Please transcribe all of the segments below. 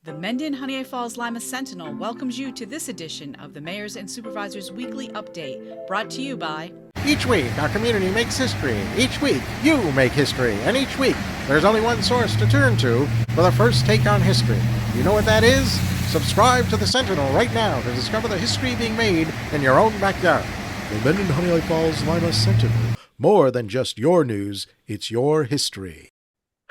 The Mendon-Honeoye Falls-Lima Sentinel welcomes you to this edition of the Mayors and Supervisors Weekly Update, brought to you by... Each week, our community makes history. Each week, you make history. And each week, there's only one source to turn to for the first take on history. You know what that is? Subscribe to the Sentinel right now to discover the history being made in your own backyard. The Mendon-Honeoye Falls-Lima Sentinel. More than just your news, it's your history.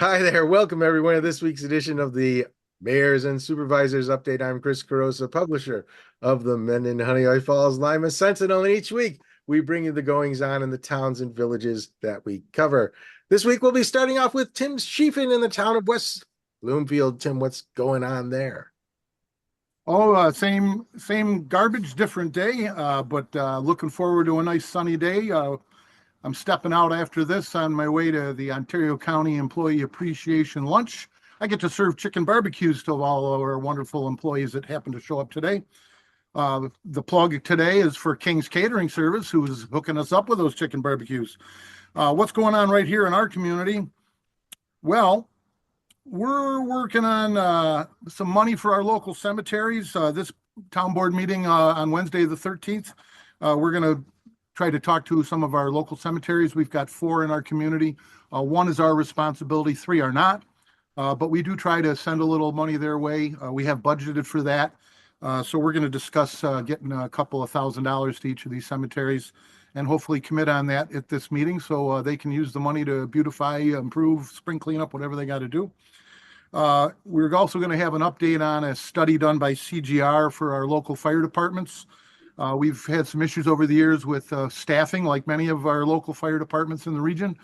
Hi there. Welcome, everyone, to this week's edition of the Mayors and Supervisors Update. I'm Chris Carosa, publisher of the Mendon-Honeoye Falls-Lima Sentinel, and each week we bring you the goings-on in the towns and villages that we cover. This week we'll be starting off with Tim Sheafin in the town of West Bloomfield. Tim, what's going on there? Same garbage, different day, but looking forward to a nice sunny day. I'm stepping out after this on my way to the Ontario County Employee Appreciation Lunch. I get to serve chicken barbecues to all our wonderful employees that happen to show up today. The plug today is for King's Catering Service, who's hooking us up with those chicken barbecues. What's going on right here in our community? Well, we're working on some money for our local cemeteries. This town board meeting on Wednesday the 13th, we're going to try to talk to some of our local cemeteries. We've got 4 in our community. 1 is our responsibility, 3 are not. But we do try to send a little money their way. We have budgeted for that. So we're going to discuss getting a couple of $1,000s to each of these cemeteries and hopefully commit on that at this meeting so they can use the money to beautify, improve, spring cleanup, whatever they got to do. We're also going to have an update on a study done by CGR for our local fire departments. We've had some issues over the years with staffing, like many of our local fire departments in the region.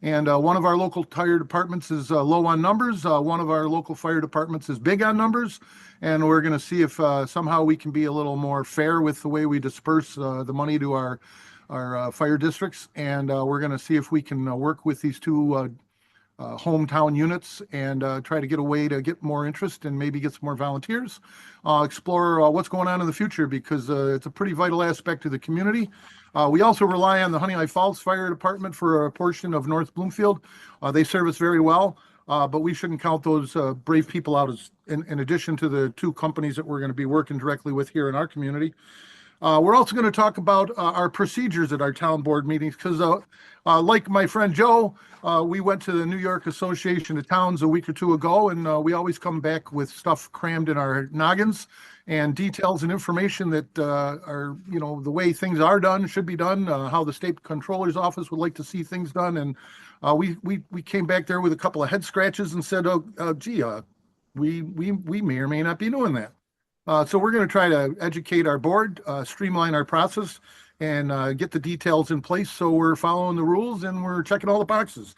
And one of our local fire departments is low on numbers. One of our local fire departments is big on numbers. And we're going to see if somehow we can be a little more fair with the way we disperse the money to our fire districts. And we're going to see if we can work with these 2 hometown units and try to get a way to get more interest and maybe get some more volunteers. Explore what's going on in the future because it's a pretty vital aspect of the community. We also rely on the Honeoye Falls Fire Department for a portion of North Bloomfield. They serve us very well, but we shouldn't count those brave people out as in addition to the 2 companies that we're going to be working directly with here in our community. We're also going to talk about our procedures at our town board meetings because like my friend Joe, we went to the New York Association of Towns a week or 2 ago, and we always come back with stuff crammed in our noggins and details and information that are, the way things are done, should be done, how the state controller's office would like to see things done. And we came back there with a couple of head scratches and said, we may or may not be doing that. So we're going to try to educate our board, streamline our process, and get the details in place so we're following the rules and we're checking all the boxes.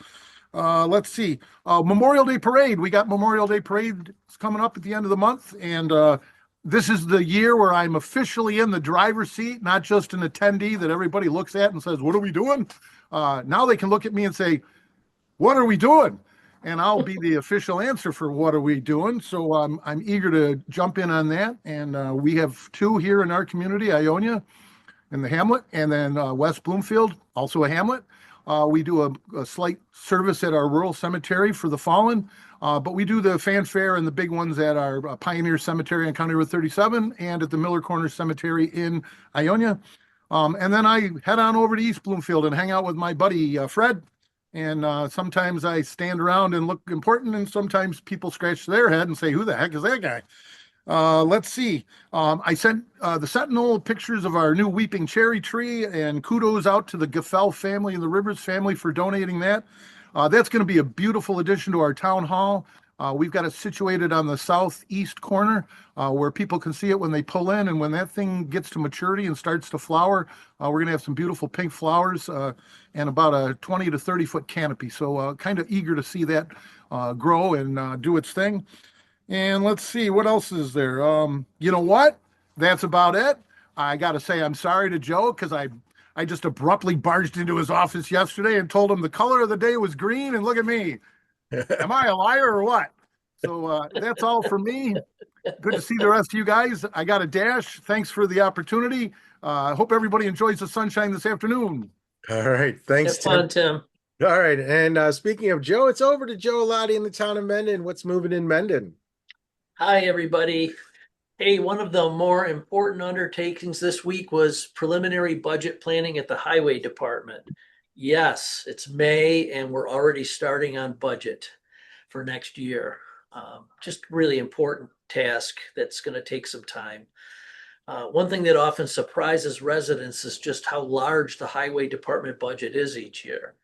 Let's see. Memorial Day Parade. We got Memorial Day Parade coming up at the end of the month, and this is the year where I'm officially in the driver's seat, not just an attendee that everybody looks at and says, what are we doing? Now they can look at me and say, what are we doing? And I'll be the official answer for what are we doing. So I'm eager to jump in on that. And we have 2 here in our community, Ionia in the hamlet, and then West Bloomfield, also a hamlet. We do a slight service at our rural cemetery for the fallen, but we do the fanfare and the big ones at our Pioneer Cemetery on County Road 37 and at the Miller Corner Cemetery in Ionia. And then I head on over to East Bloomfield and hang out with my buddy Fred. And sometimes I stand around and look important, and sometimes people scratch their head and say, who the heck is that guy? Let's see. I sent the Sentinel pictures of our new weeping cherry tree, and kudos out to the Gaffel family and the Rivers family for donating that. That's going to be a beautiful addition to our town hall. We've got it situated on the southeast corner where people can see it when they pull in. And when that thing gets to maturity and starts to flower, we're going to have some beautiful pink flowers and about a 20 to 30 foot canopy. So kind of eager to see that grow and do its thing. And let's see, what else is there? You know what? That's about it. I got to say I'm sorry to Joe because I just abruptly barged into his office yesterday and told him the color of the day was green. And look at me. Am I a liar or what? So that's all for me. Good to see the rest of you guys. I got a dash. Thanks for the opportunity. I hope everybody enjoys the sunshine this afternoon. All right. Thanks, Have fun, Tim. All right. And speaking of Joe, it's over to Joe Lottie in the town of Mendon. What's moving in Mendon? Hi, everybody. Hey, one of the more important undertakings this week was preliminary budget planning at the Highway Department. Yes, it's May and we're already starting on budget for next year. Just really important task that's going to take some time. One thing that often surprises residents is just how large the Highway Department budget is each year.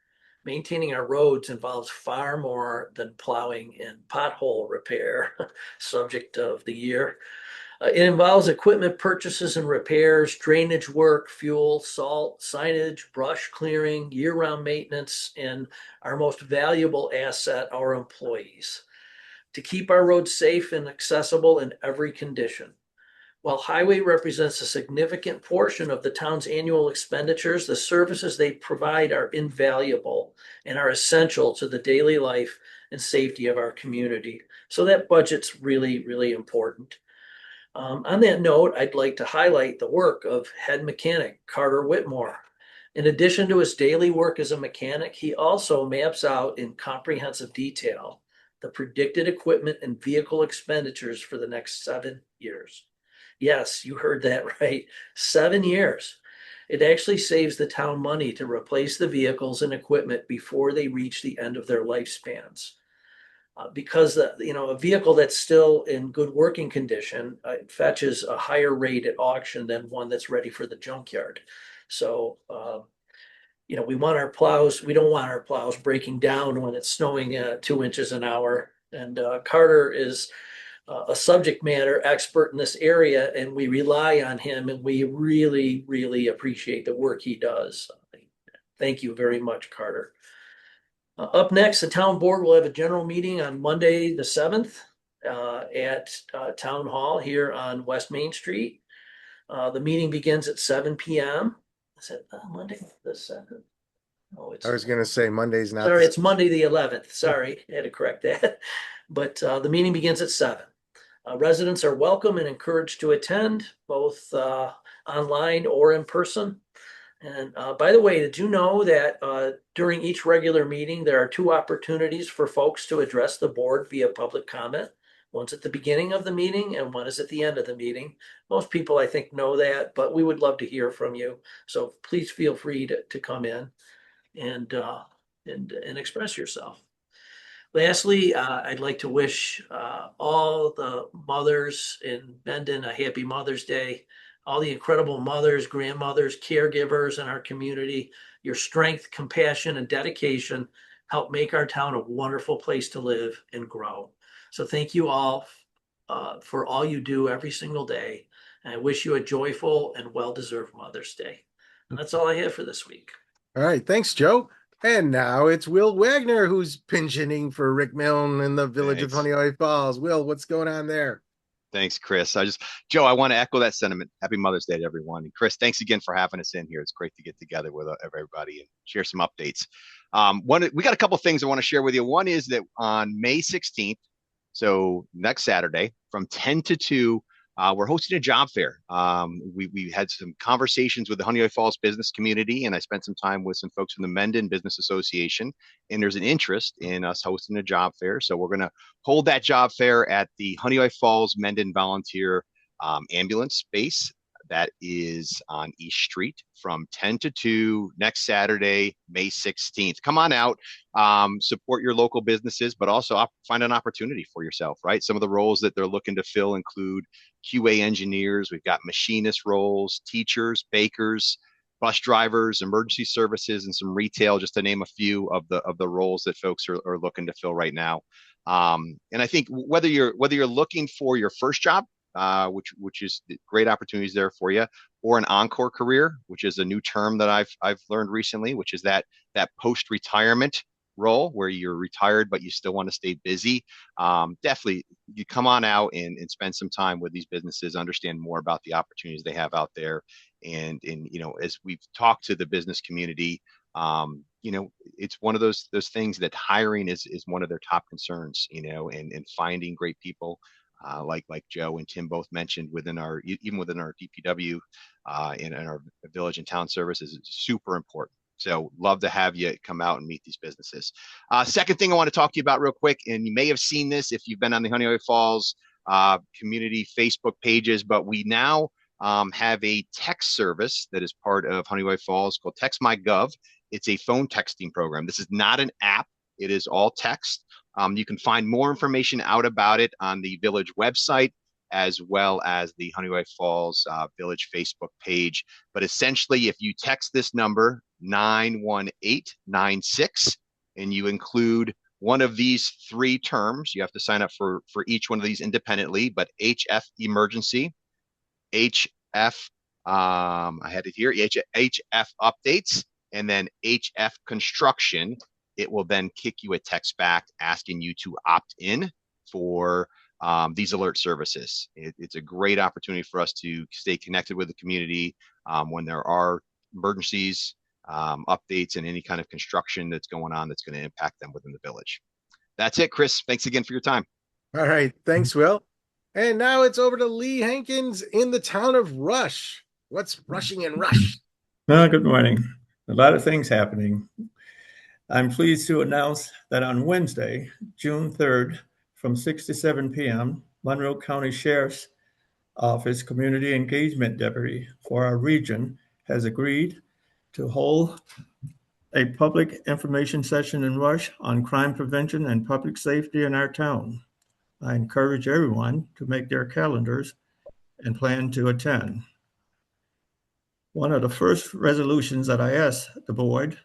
Maintaining our roads involves far more than plowing and pothole repair, subject of the year. It involves equipment purchases and repairs, drainage work, fuel, salt, signage, brush clearing, year-round maintenance, and our most valuable asset, our employees, to keep our roads safe and accessible in every condition. While highway represents a significant portion of the town's annual expenditures, the services they provide are invaluable and are essential to the daily life and safety of our community. So that budget's really, really important. On that note, I'd like to highlight the work of head mechanic Carter Whitmore. In addition to his daily work as a mechanic, he also maps out in comprehensive detail the predicted equipment and vehicle expenditures for the next 7 years. Yes, you heard that right. 7 years. It actually saves the town money to replace the vehicles and equipment before they reach the end of their lifespans. Because a vehicle that's still in good working condition fetches a higher rate at auction than one that's ready for the junkyard. So we want our plows. We don't want our plows breaking down when it's snowing 2 inches an hour. And Carter is a subject matter expert in this area, and we rely on him, and we really, really appreciate the work he does. Thank you very much, Carter. Up next, the town board will have a general meeting on Monday, the 7th, at Town Hall here on West Main Street. The meeting begins at 7 p.m. Is it Monday the 7th? Oh, I was going to say Monday's not. Sorry, it's Monday the 11th. Sorry, I had to correct that. But the meeting begins at 7. Residents are welcome and encouraged to attend, both online or in person. And by the way, did you know that during each regular meeting, there are 2 opportunities for folks to address the board via public comment? One's at the beginning of the meeting and one is at the end of the meeting. Most people, I think, know that, but we would love to hear from you. So please feel free to come in and express yourself. Lastly, I'd like to wish all the mothers in Mendon a happy Mother's Day. All the incredible mothers, grandmothers, caregivers in our community. Your strength, compassion, and dedication help make our town a wonderful place to live and grow. So thank you all for all you do every single day. And I wish you a joyful and well-deserved Mother's Day. And that's all I have for this week. All right. Thanks, Joe. And now it's Will Wagner who's pensioning for Rick Milne in the village of Honeoye Falls. Will, what's going on there? Thanks, Chris. Joe, I want to echo that sentiment. Happy Mother's Day to everyone. And Chris, thanks again for having us in here. It's great to get together with everybody and share some updates. We got a couple things I want to share with you. One is that on May 16th, so next Saturday, from 10 to 2, we're hosting a job fair. We had some conversations with the Honeoye Falls business community, and I spent some time with some folks from the Mendon Business Association, and there's an interest in us hosting a job fair. So we're going to hold that job fair at the Honeoye Falls Mendon Volunteer Ambulance Base. That is on East Street from 10 to 2 next Saturday, May 16th. Come on out, support your local businesses, but also find an opportunity for yourself, right? Some of the roles that they're looking to fill include QA engineers. We've got machinist roles, teachers, bakers, bus drivers, emergency services, and some retail, just to name a few of the roles that folks are looking to fill right now. And I think whether you're looking for your first job, which is great opportunities there for you, or an encore career, which is a new term that I've learned recently, which is that post-retirement role where you're retired but you still want to stay busy. Definitely, you come on out and spend some time with these businesses, understand more about the opportunities they have out there, and as we've talked to the business community, it's one of those things that hiring is one of their top concerns, and finding great people. Like Joe and Tim both mentioned, even within our DPW and our village and town services, is super important. So love to have you come out and meet these businesses. Second thing I want to talk to you about real quick, and you may have seen this if you've been on the Honeoye Falls community Facebook pages, but we now have a text service that is part of Honeoye Falls called Text My Gov. It's a phone texting program. This is not an app. It is all text. You can find more information out about it on the village website, as well as the Honeoye Falls Village Facebook page. But essentially, if you text this number 91896 and you include one of these three terms, you have to sign up for each one of these independently, but HF emergency, HF, I had it here, HF updates, and then HF construction, it will then kick you a text back asking you to opt in for these alert services. It's a great opportunity for us to stay connected with the community when there are emergencies, updates, and any kind of construction that's going on that's going to impact them within the village. That's it, Chris. Thanks again for your time. All right. Thanks, Will. And now it's over to Lee Hankins in the town of Rush. What's rushing in Rush? Good morning. A lot of things happening. I'm pleased to announce that on Wednesday, June 3rd, from 6 to 7 p.m., Monroe County Sheriff's Office Community Engagement Deputy for our region has agreed to hold a public information session in Rush on crime prevention and public safety in our town. I encourage everyone to make their calendars and plan to attend. One of the first resolutions that I asked the board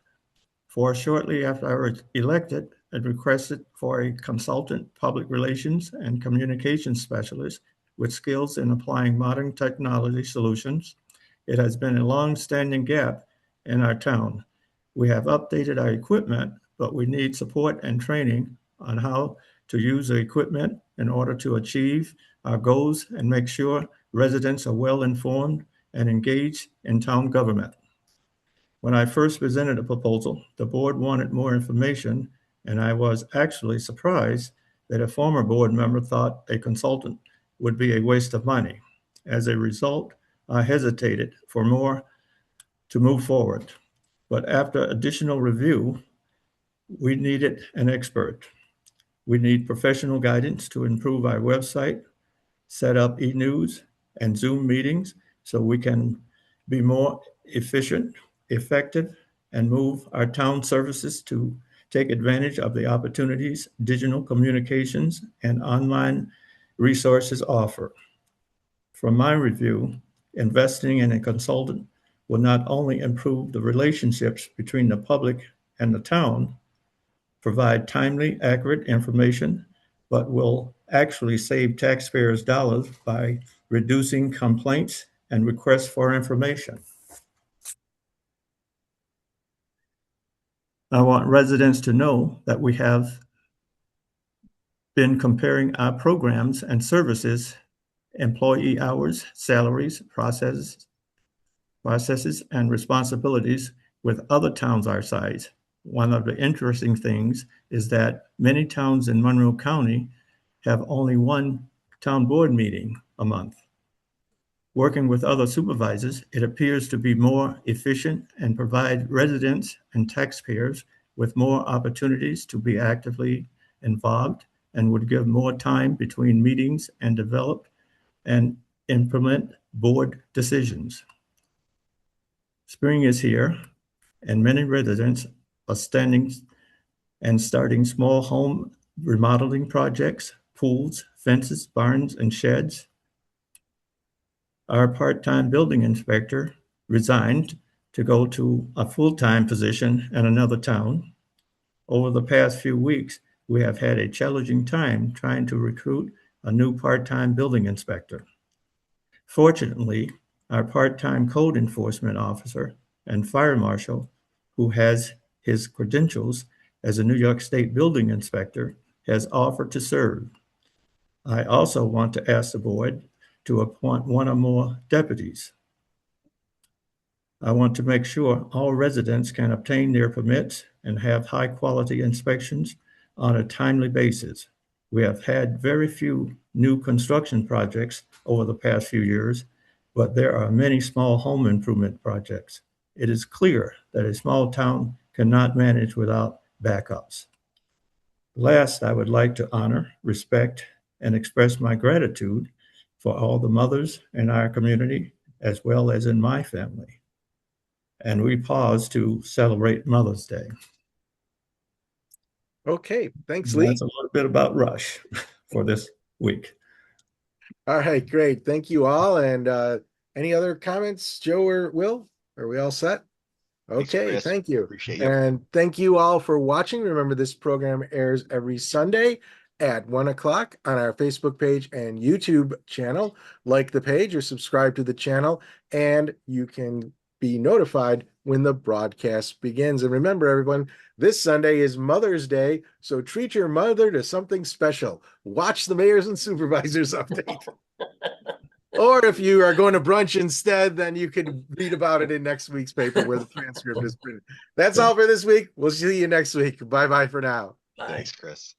for shortly after I was elected and requested for a consultant public relations and communications specialist with skills in applying modern technology solutions. It has been a long-standing gap in our town. We have updated our equipment, but we need support and training on how to use the equipment in order to achieve our goals and make sure residents are well informed and engaged in town government. When I first presented a proposal, the board wanted more information, and I was actually surprised that a former board member thought a consultant would be a waste of money. As a result, I hesitated for more to move forward. But after additional review, we needed an expert. We need professional guidance to improve our website, set up e-news and Zoom meetings so we can be more efficient, effective, and move our town services to take advantage of the opportunities digital communications and online resources offer. From my review, investing in a consultant will not only improve the relationships between the public and the town, provide timely, accurate information, but will actually save taxpayers' dollars by reducing complaints and requests for information. I want residents to know that we have been comparing our programs and services, employee hours, salaries, processes, and responsibilities with other towns our size. One of the interesting things is that many towns in Monroe County have only one town board meeting a month. Working with other supervisors, it appears to be more efficient and provide residents and taxpayers with more opportunities to be actively involved and would give more time between meetings and develop and implement board decisions. Spring is here, and many residents are starting small home remodeling projects, pools, fences, barns, and sheds. Our part-time building inspector resigned to go to a full-time position in another town. Over the past few weeks, we have had a challenging time trying to recruit a new part-time building inspector. Fortunately, our part-time code enforcement officer and fire marshal, who has his credentials as a New York State building inspector, has offered to serve. I also want to ask the board to appoint one or more deputies. I want to make sure all residents can obtain their permits and have high-quality inspections on a timely basis. We have had very few new construction projects over the past few years, but there are many small home improvement projects. It is clear that a small town cannot manage without backups. Last, I would like to honor, respect, and express my gratitude for all the mothers in our community, as well as in my family. And we pause to celebrate Mother's Day. Okay, thanks, And Lee. that's a little bit about Rush for this week. All right, great. Thank you all. And any other comments, Joe or Will? Are we all set? Thanks, Okay, Chris. thank you. Appreciate you. And thank you all for watching. Remember, this program airs every Sunday at 1 o'clock on our Facebook page and YouTube channel. Like the page or subscribe to the channel, and you can be notified when the broadcast begins. And remember, everyone, this Sunday is Mother's Day, so treat your mother to something special. Watch the Mayors and Supervisors update. Or if you are going to brunch instead, then you could read about it in next week's paper where the transcript is printed. That's all for this week. We'll see you next week. Bye-bye for now. Bye. Thanks, Chris.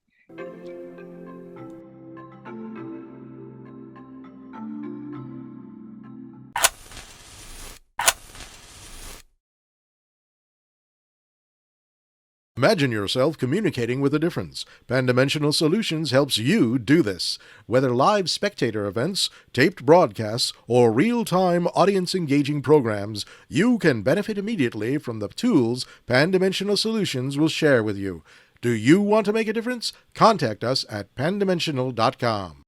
Imagine yourself communicating with a difference. Pan-Dimensional Solutions helps you do this. Whether live spectator events, taped broadcasts, or real-time audience-engaging programs, you can benefit immediately from the tools Pan-Dimensional Solutions will share with you. Do you want to make a difference? Contact us at pandimensional.com.